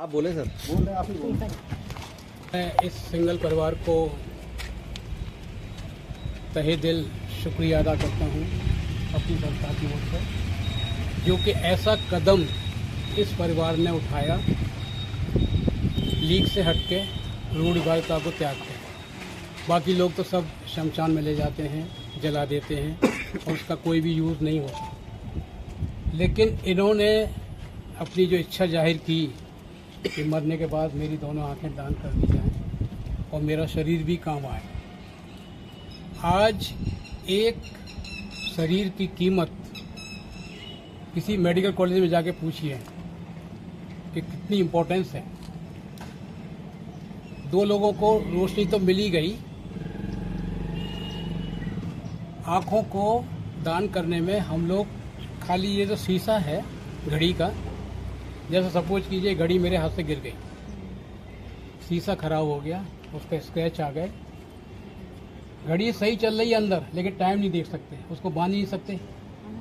आप बोले सर। बोल रहे आप ही बोल। मैं इस सिंगल परिवार को तहे दिल शुक्रिया अदा करता हूँ अपनी संस्था की ओर से, जो कि ऐसा कदम इस परिवार ने उठाया लीक से हटके रूढ़िवादिता को त्याग के। बाकी लोग तो सब शमशान में ले जाते हैं, जला देते हैं और उसका कोई भी यूज़ नहीं होता, लेकिन इन्होंने अपनी जो इच्छा जाहिर की कि मरने के बाद मेरी दोनों आंखें दान कर दी जाएं और मेरा शरीर भी काम आए। आज एक शरीर की कीमत किसी मेडिकल कॉलेज में जाके पूछिए कि कितनी इम्पोर्टेंस है। दो लोगों को रोशनी तो मिल ही गई, आँखों को दान करने में हम लोग खाली ये जो शीशा है घड़ी का, जैसे सपोज कीजिए घड़ी मेरे हाथ से गिर गई, शीशा खराब हो गया, उस पर स्क्रैच आ गए, घड़ी सही चल रही है अंदर लेकिन टाइम नहीं देख सकते, उसको बांध नहीं सकते,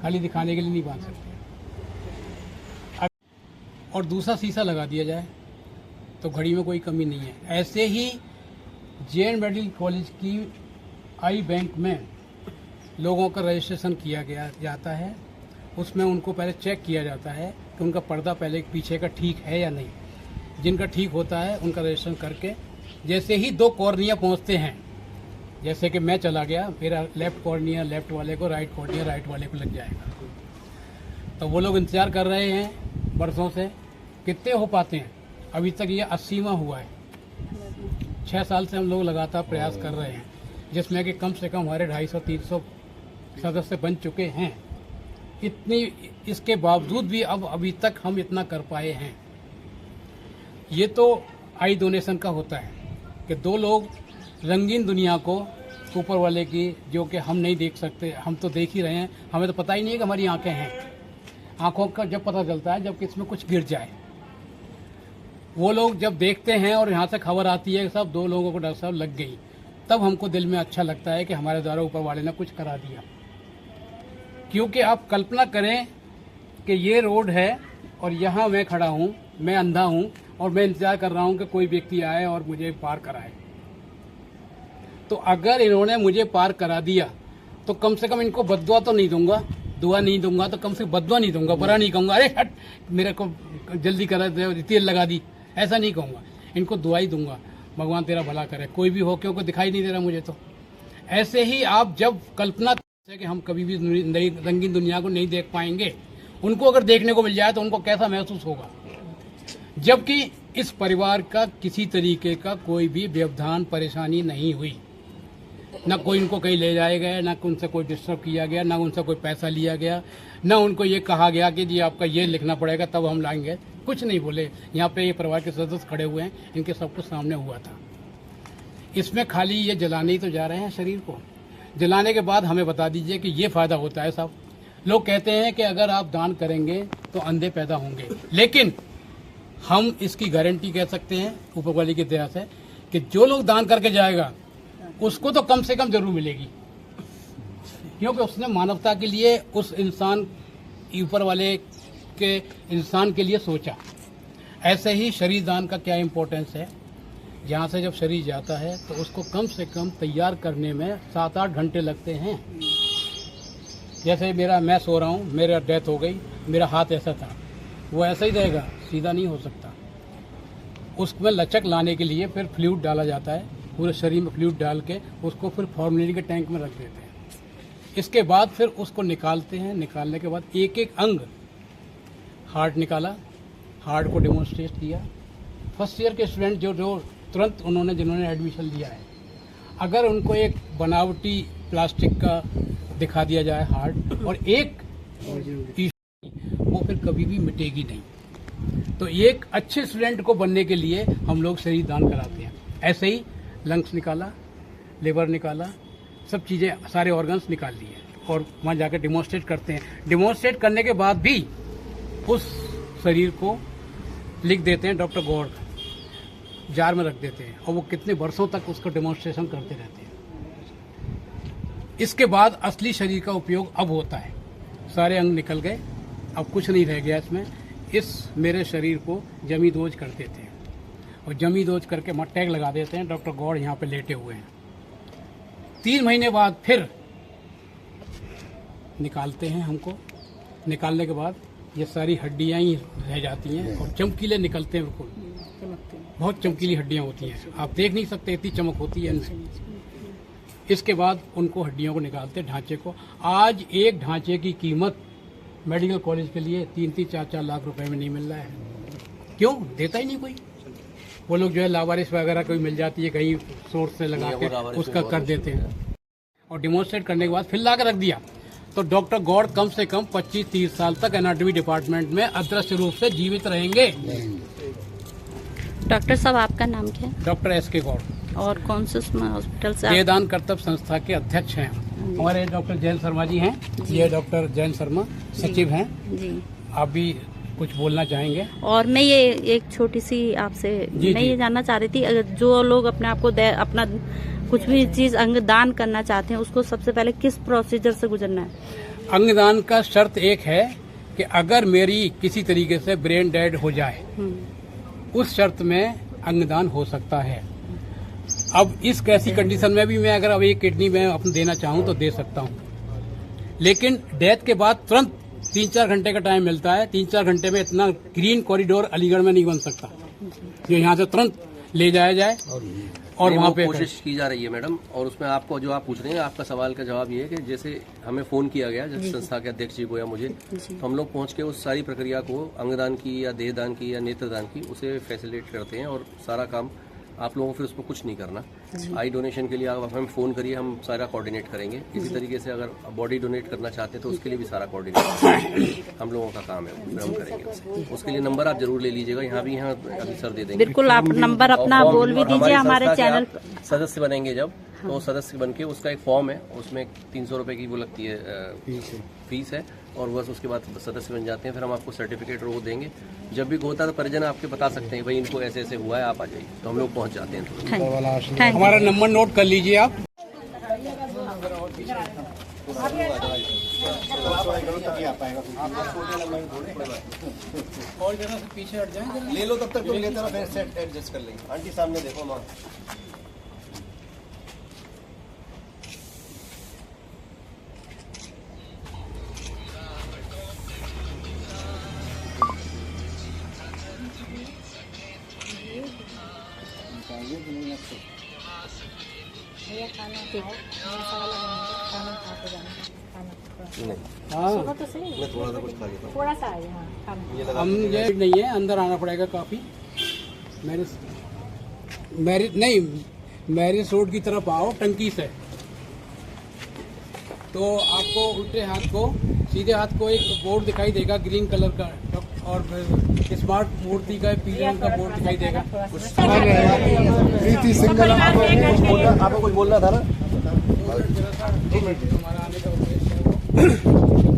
खाली दिखाने के लिए नहीं बांध सकते, और दूसरा शीशा लगा दिया जाए तो घड़ी में कोई कमी नहीं है। ऐसे ही जे.एन. मेडिकल कॉलेज की आई बैंक में लोगों का रजिस्ट्रेशन किया गया जाता है, उसमें उनको पहले चेक किया जाता है कि उनका पर्दा पहले पीछे का ठीक है या नहीं। जिनका ठीक होता है उनका रजिस्ट्रेशन करके जैसे ही दो कॉर्निया पहुंचते हैं, जैसे कि मैं चला गया, मेरा लेफ्ट कॉर्निया लेफ्ट वाले को, राइट कॉर्निया राइट वाले को लग जाएगा। तो वो लोग इंतजार कर रहे हैं बरसों से, कितने हो पाते हैं, अभी तक ये 80वां हुआ है। 6 साल से हम लोग लगातार प्रयास कर रहे हैं, जिसमें कि कम से कम हमारे 250-300 सदस्य बन चुके हैं। इतनी इसके बावजूद भी अब अभी तक हम इतना कर पाए हैं। ये तो आई डोनेशन का होता है कि दो लोग रंगीन दुनिया को ऊपर वाले की, जो कि हम नहीं देख सकते, हम तो देख ही रहे हैं, हमें तो पता ही नहीं है कि हमारी आंखें हैं। आंखों का जब पता चलता है जब किसमें कुछ गिर जाए। वो लोग जब देखते हैं और यहाँ से खबर आती है कि सब 2 लोगों को डॉक्टर साहब लग गई, तब हमको दिल में अच्छा लगता है कि हमारे द्वारा ऊपर वाले ने कुछ करा दिया। क्योंकि आप कल्पना करें कि ये रोड है और यहाँ मैं खड़ा हूँ, मैं अंधा हूँ और मैं इंतजार कर रहा हूँ कि कोई व्यक्ति आए और मुझे पार कराए। तो अगर इन्होंने मुझे पार करा दिया तो कम से कम इनको बद्दुआ तो नहीं दूंगा, दुआ नहीं दूंगा तो कम से कम बद्दुआ नहीं दूंगा, बुरा नहीं कहूँगा, अरे हट मेरे को जल्दी करा दे, तेल लगा दी, ऐसा नहीं कहूँगा। इनको दुआ ही दूंगा, भगवान तेरा भला करे, कोई भी हो, क्योंकि दिखाई नहीं दे रहा मुझे। तो ऐसे ही आप जब कल्पना कि हम कभी भी नई रंगीन दुनिया को नहीं देख पाएंगे, उनको अगर देखने को मिल जाए तो उनको कैसा महसूस होगा। जबकि इस परिवार का किसी तरीके का कोई भी व्यवधान परेशानी नहीं हुई, ना कोई उनको कहीं ले जाया गया, ना उनसे कोई डिस्टर्ब किया गया, ना उनसे कोई पैसा लिया गया, ना उनको ये कहा गया कि जी आपका ये लिखना पड़ेगा तब हम लाएंगे, कुछ नहीं बोले। यहाँ पे ये परिवार के सदस्य खड़े हुए हैं, इनके सब कुछ सामने हुआ था। इसमें खाली ये जलाने ही तो जा रहे हैं शरीर को। जलाने के बाद हमें बता दीजिए कि ये फायदा होता है साहब। लोग कहते हैं कि अगर आप दान करेंगे तो अंधे पैदा होंगे, लेकिन हम इसकी गारंटी कह सकते हैं ऊपर वाले की दया से कि जो लोग दान करके जाएगा उसको तो कम से कम जरूर मिलेगी, क्योंकि उसने मानवता के लिए, उस इंसान ऊपर वाले के इंसान के लिए सोचा। ऐसे ही शरीर दान का क्या इम्पोर्टेंस है। यहाँ से जब शरीर जाता है तो उसको कम से कम तैयार करने में 7-8 घंटे लगते हैं। जैसे मैं सो रहा हूँ, मेरा डेथ हो गई, मेरा हाथ ऐसा था, वो ऐसा ही रहेगा, सीधा नहीं हो सकता। उसमें लचक लाने के लिए फिर फ्लूइड डाला जाता है, पूरे शरीर में फ्लूइड डाल के उसको फिर फॉर्मेलिटी के टैंक में रख देते हैं। इसके बाद फिर उसको निकालते हैं। निकालने के बाद एक एक अंग, हार्ट निकाला, हार्ट को डेमोन्स्ट्रेट किया। फर्स्ट ईयर के स्टूडेंट जो तुरंत जिन्होंने एडमिशन लिया है, अगर उनको एक बनावटी प्लास्टिक का दिखा दिया जाए हार्ट और एक, वो फिर कभी भी मिटेगी नहीं। तो एक अच्छे स्टूडेंट को बनने के लिए हम लोग शरीर दान कराते हैं। ऐसे ही लंग्स निकाला, लिवर निकाला, सब चीज़ें, सारे ऑर्गन्स निकाल लिए और वहाँ जाकर डिमॉन्स्ट्रेट करते हैं। डिमॉन्स्ट्रेट करने के बाद भी उस शरीर को लिख देते हैं डॉक्टर गौड़, जार में रख देते हैं और वो कितने वर्षों तक उसका डेमोन्स्ट्रेशन करते रहते हैं। इसके बाद असली शरीर का उपयोग अब होता है। सारे अंग निकल गए, अब कुछ नहीं रह गया इसमें। इस मेरे शरीर को जमी दोज कर देते हैं और जमी दोज करके टैग लगा देते हैं। डॉक्टर गौड़ यहाँ पे लेटे हुए हैं। 3 महीने बाद फिर निकालते हैं हमको। निकालने के बाद ये सारी हड्डियाँ ही रह जाती हैं और चमकीले निकलते हैं, बिल्कुल बहुत चमकीली हड्डियाँ होती हैं, आप देख नहीं सकते इतनी चमक होती है इनमें। इसके बाद उनको हड्डियों को निकालते, ढांचे को। आज एक ढांचे की कीमत मेडिकल कॉलेज के लिए 3-3, 4-4 लाख रुपए में नहीं मिल रहा है। क्यों? देता ही नहीं कोई। वो लोग जो है लावारिस वगैरह कोई मिल जाती है कहीं सोर्स से लगा के उसका कर देते हैं और डिमोन्स्ट्रेट करने के बाद फिर ला के रख दिया। तो डॉक्टर गौड़ कम से कम 25-30 साल तक एनाटॉमी डिपार्टमेंट में अदृश्य रूप से जीवित रहेंगे। डॉक्टर साहब, आपका नाम क्या है? Doctor S K. गौड़। और कौन से हॉस्पिटल से? वेदांत कर्तव्य संस्था के अध्यक्ष हैं। हमारे डॉक्टर जैन शर्मा जी हैं, ये डॉक्टर जैन शर्मा सचिव हैं जी। आप भी कुछ बोलना चाहेंगे? और मैं ये एक छोटी सी आपसे मैं ये जानना चाह रही थी, अगर जो लोग अपने आप को अपना कुछ भी चीज अंगदान करना चाहते हैं उसको सबसे पहले किस प्रोसीजर से गुजरना है? अंगदान का शर्त एक है कि अगर मेरी किसी तरीके से ब्रेन डेड हो जाए उस शर्त में अंगदान हो सकता है। अब इस कैसी कंडीशन में भी मैं अगर अब एक किडनी में अपने देना चाहूं तो दे सकता हूं, लेकिन डेथ के बाद तुरंत 3-4 घंटे का टाइम मिलता है। 3-4 घंटे में इतना ग्रीन कॉरिडोर अलीगढ़ में नहीं बन सकता जो यहाँ से तुरंत ले जाया जाए और वहाँ पे कोशिश की जा रही है मैडम। और उसमें आपको जो आप पूछ रहे हैं, आपका सवाल का जवाब ये है कि जैसे हमें फोन किया गया जैसे संस्था के अध्यक्ष जी को या मुझे, तो हम लोग पहुंच के उस सारी प्रक्रिया को अंगदान की या देहदान की या नेत्रदान की उसे फैसिलिटेट करते हैं और सारा काम आप लोगों को फिर उसमें कुछ नहीं करना। आई डोनेशन के लिए आप हमें फ़ोन करिए, हम सारा कोऑर्डिनेट करेंगे। इसी तरीके से अगर बॉडी डोनेट करना चाहते हैं तो उसके लिए भी सारा कोऑर्डिनेट हम लोगों का काम है, फिर हम करेंगे। उसके लिए नंबर आप जरूर ले लीजिएगा, यहाँ भी यहाँ अभी सर दे देंगे। बिल्कुल, आप नंबर अपना बोल भी दीजिए। हमारे चैनल सदस्य बनेंगे जब तो सदस्य बन के उसका एक फॉर्म है, उसमें 300 रुपए की वो लगती है फीस है और बस उसके बाद सदस्य बन जाते हैं। फिर हम आपको सर्टिफिकेट रोज देंगे। जब भी होता है तो परिजन आपके बता सकते हैं भाई इनको ऐसे ऐसे हुआ है, आप आ जाइए, तो हम लोग पहुंच जाते हैं। हमारा नंबर नोट कर लीजिए आप। और जरा से पीछे हट जाएं, ले लो तब तक तुम लेते रहो, फिर सेट एडजस्ट कर लेंगे। आंटी सामने देखो माँ। हाँ, मैं थोड़ा सा कुछ खा लेता हूँ। थोड़ा सा है, हाँ, खाना। हम ये नहीं है, अंदर आना पड़ेगा काफी। मैरिज रोड की तरफ आओ टंकी से, तो आपको उल्टे हाथ को सीधे हाथ को एक बोर्ड दिखाई देगा ग्रीन कलर का और स्मार्ट मूर्ति का पीले रंग का बोर्ड दिखाई देगा। आपको कुछ बोलना था ना? हमारा आने का उद्देश्य है वो